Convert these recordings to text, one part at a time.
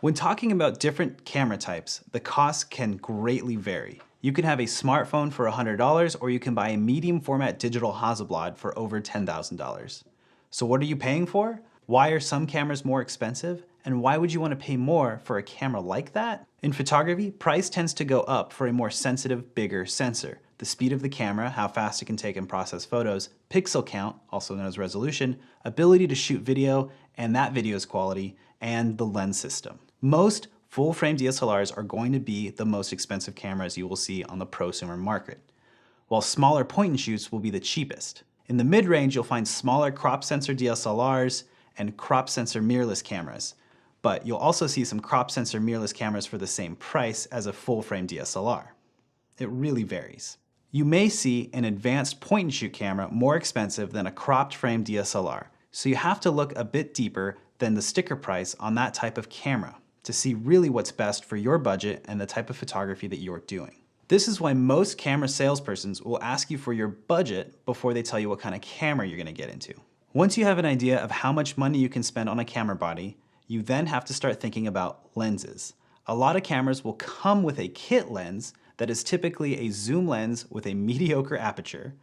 When talking about different camera types, the cost can greatly vary. You can have a smartphone for $100 or you can buy a medium format digital Hasselblad for over $10,000. So what are you paying for? Why are some cameras more expensive? And why would you want to pay more for a camera like that? In photography, price tends to go up for a more sensitive, bigger sensor. The speed of the camera, how fast it can take and process photos, pixel count, also known as resolution, ability to shoot video, and that video's quality, and the lens system. Most full-frame DSLRs are going to be the most expensive cameras you will see on the prosumer market, while smaller point-and-shoots will be the cheapest. In the mid-range, you'll find smaller crop sensor DSLRs and crop sensor mirrorless cameras, but you'll also see some crop sensor mirrorless cameras for the same price as a full-frame DSLR. It really varies. You may see an advanced point-and-shoot camera more expensive than a cropped frame DSLR, so you have to look a bit deeper than the sticker price on that type of camera to see really what's best for your budget and the type of photography that you're doing. This is why most camera salespersons will ask you for your budget before they tell you what kind of camera you're going to get into. Once you have an idea of how much money you can spend on a camera body, you then have to start thinking about lenses. A lot of cameras will come with a kit lens that is typically a zoom lens with a mediocre aperture.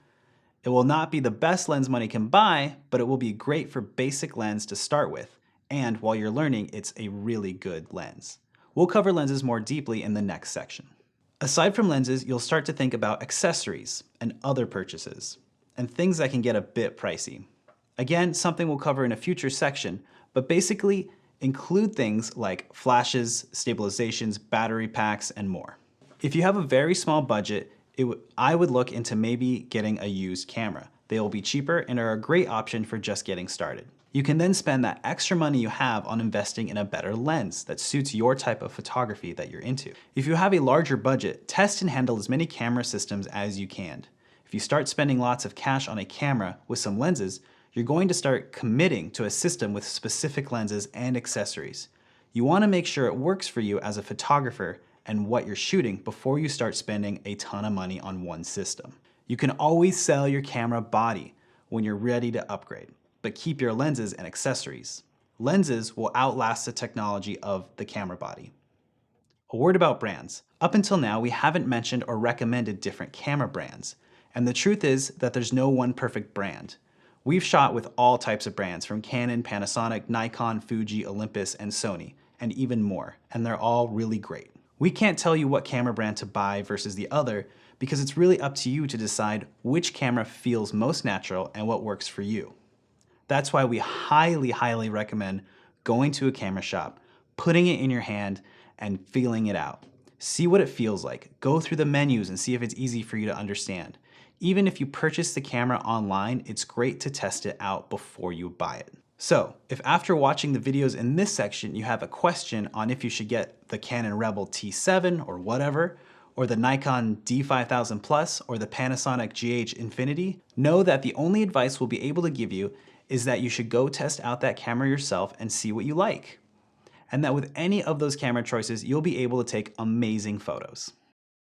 It will not be the best lens money can buy, but it will be great for basic lens to start with. And while you're learning, it's a really good lens. We'll cover lenses more deeply in the next section. Aside from lenses, you'll start to think about accessories and other purchases, and things that can get a bit pricey. Again, something we'll cover in a future section, but basically include things like flashes, stabilizations, battery packs, and more. If you have a very small budget, I would look into maybe getting a used camera. They will be cheaper and are a great option for just getting started. You can then spend that extra money you have on investing in a better lens that suits your type of photography that you're into. If you have a larger budget, test and handle as many camera systems as you can. If you start spending lots of cash on a camera with some lenses, you're going to start committing to a system with specific lenses and accessories. You want to make sure it works for you as a photographer and what you're shooting before you start spending a ton of money on one system. You can always sell your camera body when you're ready to upgrade, but keep your lenses and accessories. Lenses will outlast the technology of the camera body. A word about brands. Up until now, we haven't mentioned or recommended different camera brands, and the truth is that there's no one perfect brand. We've shot with all types of brands from Canon, Panasonic, Nikon, Fuji, Olympus, and Sony, and even more, and they're all really great. We can't tell you what camera brand to buy versus the other because it's really up to you to decide which camera feels most natural and what works for you. That's why we highly, highly recommend going to a camera shop, putting it in your hand, and feeling it out. See what it feels like. Go through the menus and see if it's easy for you to understand. Even if you purchase the camera online, it's great to test it out before you buy it. So, if after watching the videos in this section you have a question on if you should get the Canon Rebel T7 or whatever, or the Nikon D5000 Plus or the Panasonic GH Infinity, know that the only advice we'll be able to give you is that you should go test out that camera yourself and see what you like. And that with any of those camera choices, you'll be able to take amazing photos.